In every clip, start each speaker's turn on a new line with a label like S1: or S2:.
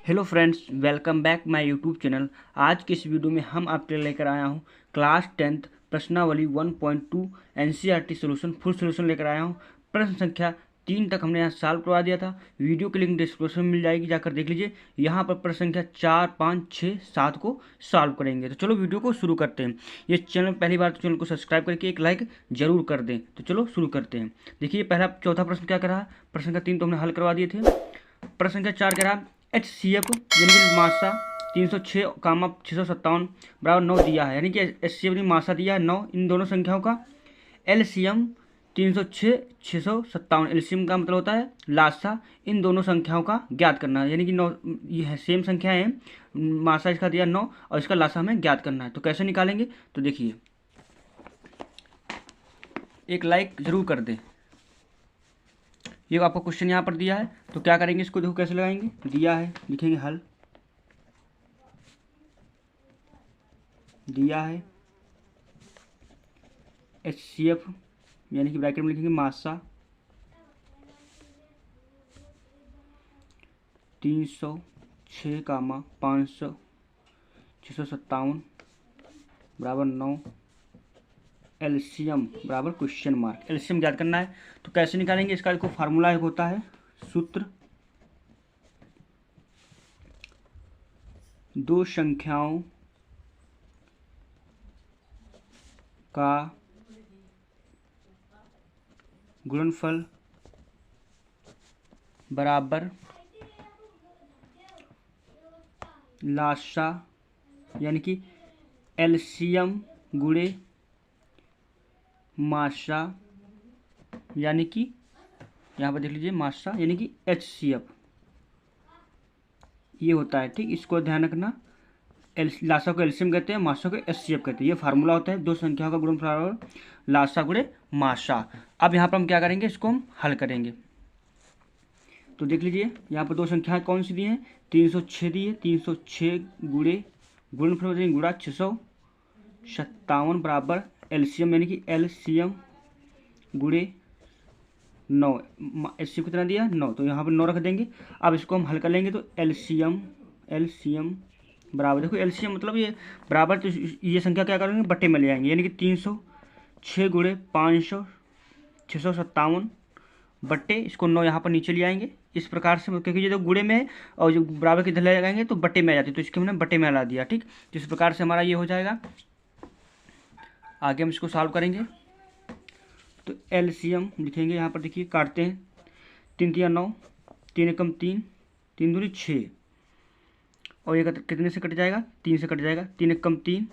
S1: Hello friends, welcome back my YouTube channel. आज के इस वीडियो में हम आपके लिए लेकर आया हूँ क्लास 10th प्रश्नावली 1.2 एनसीईआरटी सोल्यूशन फुल सोल्यूशन लेकर आया हूँ। प्रश्न संख्या 3 तक हमने यहाँ सॉल्व करवा दिया था। वीडियो की लिंक डिस्क्रिप्शन में मिल जाएगी, जाकर देख लीजिए। यहाँ पर प्रश्न संख्या 4, 5, 6, 7 को सॉल्व करेंगे। तो चलो वीडियो को शुरू करते हैं। ये चैनल पहली बार तो चैनल को सब्सक्राइब करके एक लाइक जरूर कर दें। तो चलो शुरू करते हैं। देखिए पहला चौथा प्रश्न क्या कर रहा है। प्रश्न संख्या 3 तो हमने हल करवा दिए थे। प्रश्न संख्या 4 कह रहा है HCF यानी कि मासा 306, 657 बराबर 9 दिया है। यानी कि HCF ने मासा दिया है 9। इन दोनों संख्याओं का LCM 306, 657 LCM का मतलब होता है लासा। इन दोनों संख्याओं का ज्ञात करना है। यानी कि 9 ये है सेम संख्या है। मासा इसका दिया 9 और इसका लासा हमें ज्ञात करना है। तो कैसे निकालेंगे, तो देखिए एक लाइक जरूर कर दें। ये आपको क्वेश्चन यहाँ पर दिया है, तो क्या करेंगे, इसको देखो कैसे लगाएंगे। दिया है, लिखेंगे हल। दिया है HCF यानी कि ब्रैकेट में लिखेंगे मासा 306, 500, 657 बराबर 9। LCM बराबर क्वेश्चन मार्क। LCM ज्ञात करना है। तो कैसे निकालेंगे इसका, देखो फार्मूला एक होता है, सूत्र दो संख्याओं का गुणनफल बराबर लासा यानी कि LCM गुणे मासा यानी कि यहाँ पर देख लीजिए मासा यानी कि HCF ये होता है। ठीक, इसको ध्यान रखना। लासा को LCM कहते हैं, मासा को HCF कहते हैं। ये फार्मूला होता है, दो संख्याओं का गुणनफल बराबर लासा गुणे मासा। अब यहाँ पर हम क्या करेंगे, इसको हम हल करेंगे। तो देख लीजिए यहाँ पर दो संख्याएं कौन सी दी हैं, 306 दी है। 306 गुणे गुणनफल गुणा 657 बराबर LCM यानी कि LCM गुणे 9। HCF कितना दिया 9, तो यहाँ पर 9 रख देंगे। अब इसको हम हल कर लेंगे। तो LCM बराबर, देखो LCM मतलब ये बराबर, तो ये संख्या क्या करेंगे बट्टे में ले आएंगे। यानी कि 306 गुणे 500, 657 बट्टे, इसको 9 यहाँ पर नीचे ले आएंगे इस प्रकार से, क्योंकि ये जो गुणे में है और जो बराबर के इधर ले जाएंगे तो बट्टे में आ जाती है। तो इसके हमने बट्टे में ला दिया। ठीक, तो इस प्रकार से हमारा ये हो जाएगा। आगे हम इसको सॉल्व करेंगे। तो LCM लिखेंगे यहाँ पर, देखिए काटते हैं। 3 3 9, 3 एकम 3, 3 दूनी 6 और ये कितने से कट जाएगा, 3 से कट जाएगा। 3 एकम 3,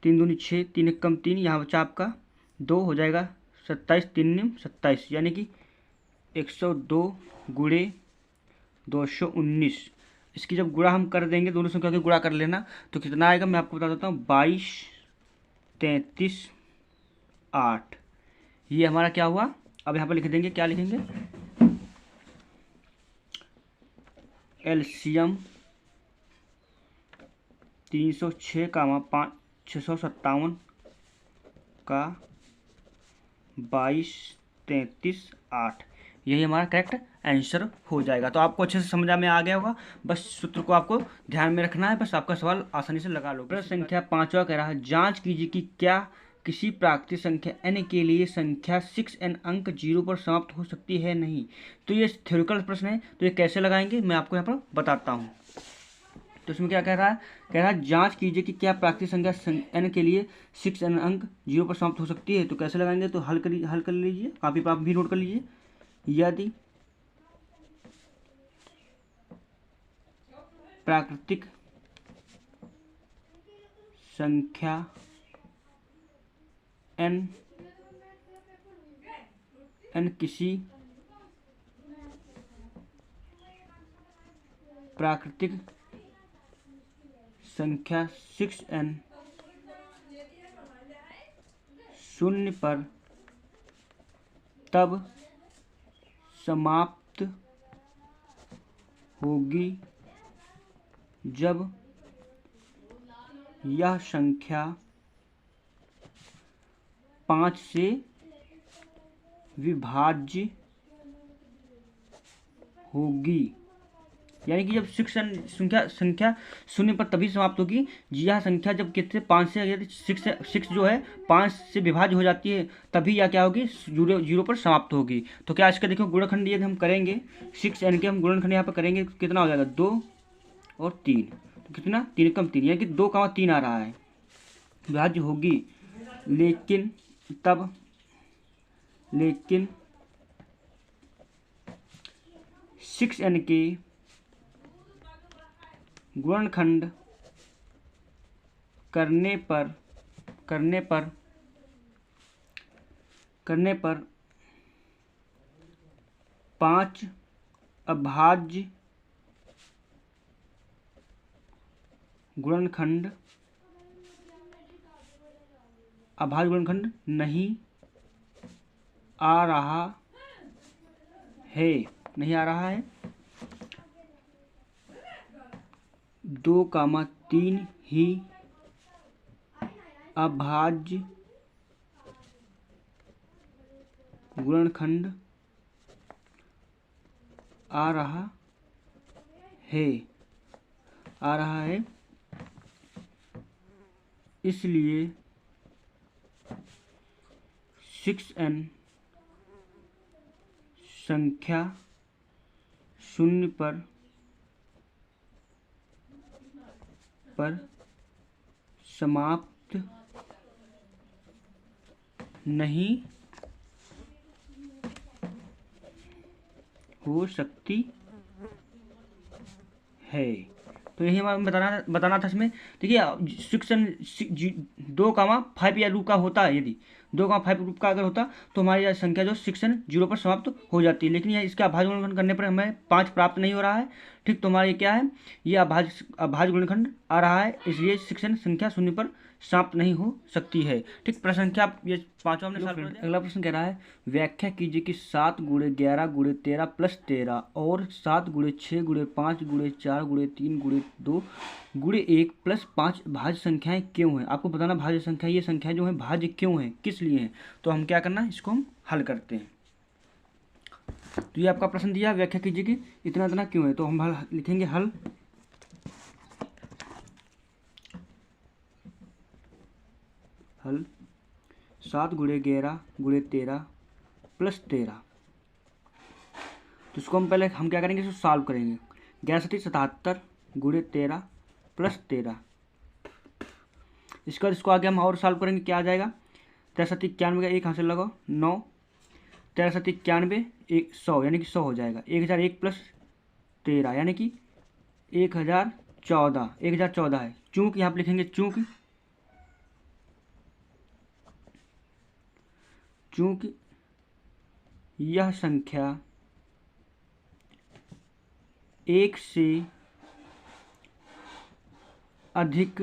S1: 3 दूनी 6, 3 एकम 3, यहाँ बचा आपका 2 हो जाएगा 27, 3 निम 27 यानी कि 102 गुणे 219। इसकी जब गुणा हम कर देंगे, दोनों संख्या के गुणा कर लेना, तो कितना आएगा मैं आपको बता देता हूँ। 22, 33, 8 ये हमारा क्या हुआ। अब यहाँ पर लिख देंगे, क्या लिखेंगे, LCM 306, 657 का 22, 33, 8 यही हमारा करेक्ट आंसर हो जाएगा। तो आपको अच्छे से समझ में आ गया होगा। बस सूत्र को आपको ध्यान में रखना है, बस आपका सवाल आसानी से लगा लो। प्रश्न संख्या 5वां कह रहा है, जांच कीजिए कि क्या किसी प्राकृतिक संख्या n के लिए संख्या 6n अंक 0 पर समाप्त हो सकती है नहीं। तो ये थ्योरिकल प्रश्न है, तो ये कैसे लगाएंगे मैं आपको यहाँ पर बताता हूँ। तो इसमें क्या कह रहा है, जांच कीजिए कि क्या प्राकृतिक संख्या n के लिए 6n अंक 0 पर समाप्त हो सकती है। तो कैसे लगाएंगे, तो हल कर लीजिए, कॉपी पर आप भी नोट कर लीजिए। यदि प्राकृतिक संख्या n किसी प्राकृतिक संख्या 6n शून्य पर तब समाप्त होगी जब यह संख्या 5 से विभाज्य होगी। यानी कि जब शिक्षण संख्या संख्या शून्य पर तभी समाप्त होगी यह संख्या जब कितने 5 से यदि सिक्स जो है 5 से विभाज्य हो जाती है तभी यह क्या होगी जीरो जीरो पर समाप्त होगी। तो क्या इसका देखो गुणनखंड यदि हम करेंगे 6n के हम गुणनखंड यहाँ पर करेंगे कितना हो जाएगा 2 और 3, तो कितना 3 कम 3 यानी कि 2,3 आ रहा है विभाज्य होगी। लेकिन 6n के गुणनखंड करने पर 5 अभाज्य गुणनखंड नहीं आ रहा है 2,3 ही अभाज्य गुणनखंड आ रहा है इसलिए 6n संख्या शून्य पर समाप्त नहीं हो सकती है। तो यही हमें बताना था इसमें। देखिए शिक्षण 2,5 या रूप का होता है, यदि 2,5 रूप का अगर होता तो हमारी यह संख्या जो शिक्षण 0 पर समाप्त हो जाती है, लेकिन यह इसका अभाज्य गुणनखंड करने पर हमें 5 प्राप्त नहीं हो रहा है। ठीक, तो हमारा ये क्या है, ये अभाज्य गुणनखंड आ रहा है, इसलिए शिक्षण संख्या 0 पर समाप्त नहीं हो सकती है। ठीक, प्रश्न संख्या ये 5वां हमने सॉल्व कर दिया। अगला प्रश्न कह रहा है व्याख्या कीजिए कि 7 × 11 × 13 + 13 और 7 × 6 × 5 × 4 × 3 × 2 × 1 + 5 भाज्य संख्याएं क्यों हैं। आपको बताना भाज्य संख्या, ये संख्या जो है भाज्य क्यों है, किस लिए है। तो हम क्या करना है, इसको हम हल करते हैं। तो ये आपका प्रश्न दिया, व्याख्या कीजिए कि इतना इतना क्यों है। तो हम लिखेंगे हल। हल 7 × 11 × 13 + 13। तो इसको हम पहले हम क्या करेंगे, इसको सॉल्व करेंगे। 11×7 = 77 × 13 + 13। इसके बाद इसको आगे हम और सॉल्व करेंगे, क्या आ जाएगा 13×7 = 91 का 1 हाथ से लगाओ 9, 13×7 = 91 100 यानी कि 100 हो जाएगा। 1001 + 13 यानी कि 1014 है। चूंकि यहाँ पर लिखेंगे चूंकि यह संख्या 1 से अधिक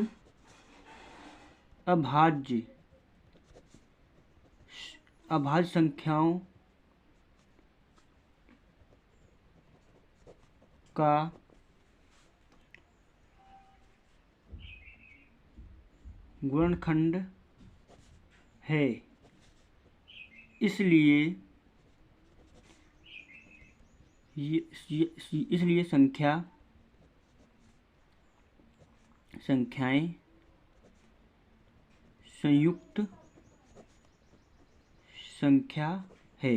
S1: अभाज्य संख्याओं का गुणनखंड है, इसलिए संख्याएं संयुक्त संख्या है।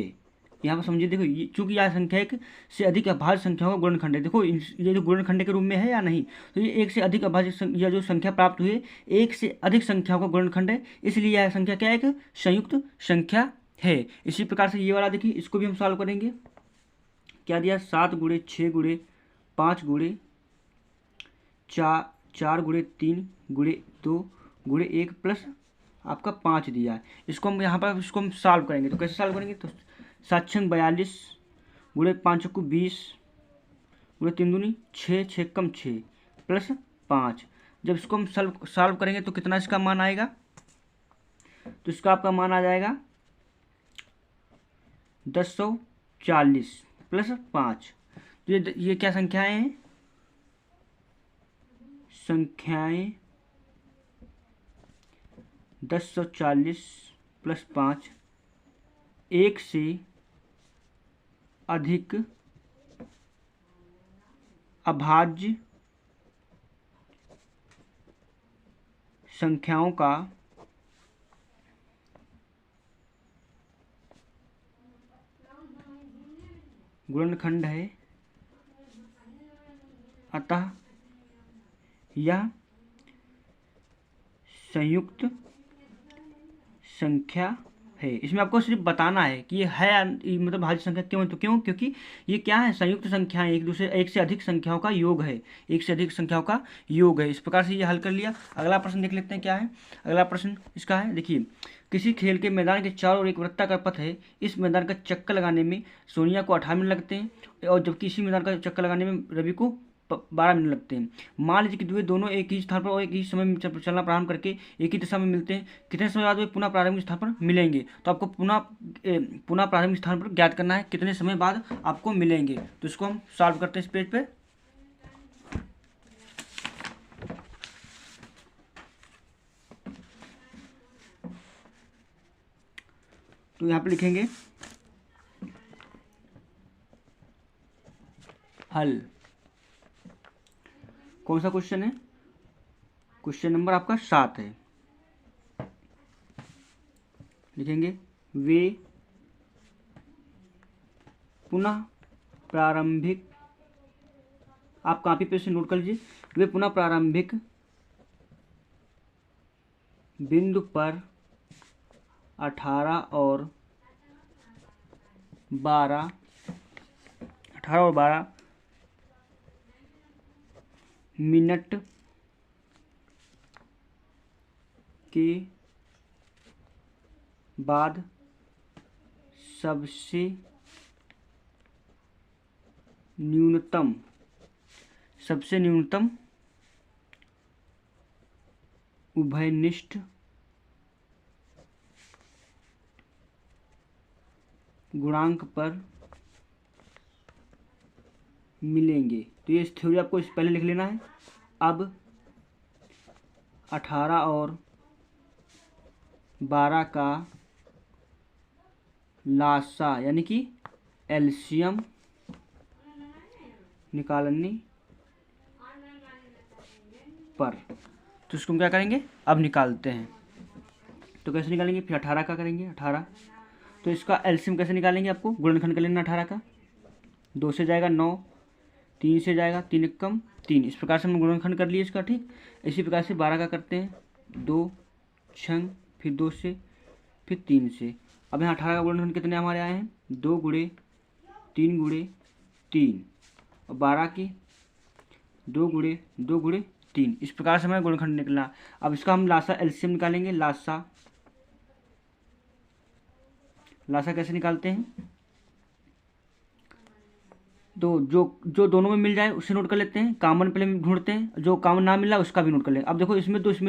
S1: यहाँ पर समझिए, देखो चूंकि यह संख्या 1 से अधिक अभाज्य संख्याओं का गुणनखंड है। देखो ये जो गुणनखंड के रूप में है या नहीं, तो ये 1 से अधिक अभाज्य यह जो संख्या प्राप्त हुई है 1 से अधिक संख्याओं का गुणनखंड है, इसलिए यह संख्या क्या है, एक संयुक्त संख्या है। इसी प्रकार से ये वाला देखिए, इसको भी हम सॉल्व करेंगे। क्या दिया 7 × 6 × 5 × 4 × 3 × 2 × 1 + आपका 5 दिया है। इसको हम यहाँ पर इसको हम सॉल्व करेंगे। तो कैसे सॉल्व करेंगे, तो 7 × 6 = 42 × 5 = 20 × 3 दूनी 6 6 कम 6 + 5। जब इसको हम सॉल्व करेंगे तो कितना इसका मान आएगा, तो इसका आपका मान आ जाएगा 1040 + 5। तो ये क्या संख्याएं हैं, संख्याएं 1040 + 5 1 से अधिक अभाज्य संख्याओं का गुणनखंड है, अतः यह संयुक्त संख्या है। इसमें आपको सिर्फ बताना है कि ये है मतलब भाज्य संख्या क्यों है, तो क्यों, क्योंकि ये क्या है, संयुक्त संख्याएं, एक से अधिक संख्याओं का योग है, एक से अधिक संख्याओं का योग है। इस प्रकार से ये हल कर लिया। अगला प्रश्न देख लेते हैं क्या है। अगला प्रश्न इसका है, देखिए, किसी खेल के मैदान के चारों ओर एक वृत्ताकार पथ है। इस मैदान का चक्कर लगाने में सोनिया को 18 मिनट लगते हैं और जबकि इसी मैदान का चक्कर लगाने में रवि को 12 मिनट लगते हैं। मान लीजिए कि वे दोनों एक ही स्थान पर और एक ही समय में चलना प्रारंभ करके एक ही दिशा में मिलते हैं। कितने समय बाद वे पुनः प्रारंभिक स्थान पर मिलेंगे? तो आपको पुनः प्रारंभिक स्थान पर ज्ञात करना है कितने समय बाद आपको मिलेंगे। तो इसको हम सॉल्व करते हैं इस पेज पे। तो यहाँ पे लिखेंगे हल। कौन सा क्वेश्चन है? क्वेश्चन नंबर आपका 7 है। लिखेंगे वे पुनः प्रारंभिक, आप कॉपी पे से नोट कर लीजिए, वे पुनः प्रारंभिक बिंदु पर 18 और 12 मिनट के बाद सबसे न्यूनतम उभयनिष्ठ गुणांक पर मिलेंगे। तो ये थ्योरी आपको इस पहले लिख लेना है। अब 18 और 12 का लासा यानी कि एलसीएम निकालने पर, तो इसको हम क्या करेंगे, अब निकालते हैं। तो कैसे निकालेंगे, फिर 18 का करेंगे 18। तो इसका एलसीएम कैसे निकालेंगे, आपको गुणनखंड कर लेना 18 का। 2 से जाएगा 9, 3 से जाएगा 3 एकम 3। इस प्रकार से हम गुणनखंड कर लिए इसका, ठीक। इसी प्रकार से 12 का करते हैं 2 छंग, फिर 2 से, फिर 3 से। अब यहाँ 18 का गुणनखंड कितने हमारे आए हैं, 2 गुणे 3 गुणे 3, और 12 की 2 गुणे 2 गुणे 3। इस प्रकार से हमें गुणनखंड निकलना। अब इसका हम लासा एलसीएम निकालेंगे। लासा कैसे निकालते हैं, तो जो दोनों में मिल जाए उससे नोट कर लेते हैं। कॉमन पहले ढूंढते हैं, जो कॉमन ना मिला उसका भी नोट कर लेंगे। अब देखो इसमें दो सेम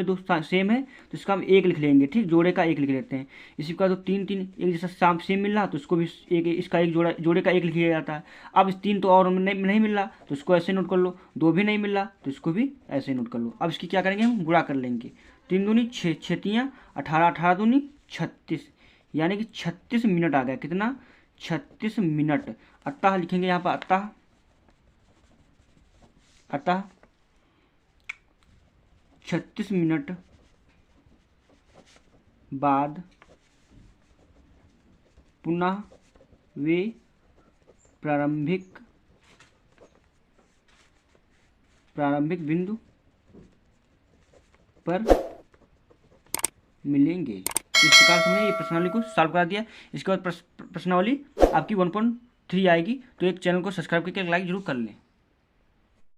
S1: है तो इसका हम 1 लिख लेंगे, ठीक। जोड़े का 1 लिख लेते हैं। इसी प्रकार तो 3 एक जैसा सेम मिल रहा तो इसको भी इसका एक जोड़े का 1 लिख लिया जाता है। अब इस 3 तो और नहीं मिल रहा तो इसको ऐसे नोट कर लो। 2 भी नहीं मिल रहा तो इसको भी ऐसे नोट कर लो। अब इसकी क्या करेंगे, हम गुणा कर लेंगे। 3 दूनी 6, 6 18, 18 दूनी 36, यानी कि 36 मिनट आ गया। कितना, 36 मिनट। अतः लिखेंगे यहाँ पर अतः 36 मिनट बाद पुनः वे प्रारंभिक बिंदु पर मिलेंगे। इस प्रकार से हमने ये प्रश्नावली को सॉल्व करा दिया। इसके बाद प्रश्नावली आपकी 1.3 आएगी। तो एक चैनल को सब्सक्राइब करके लाइक जरूर कर लें।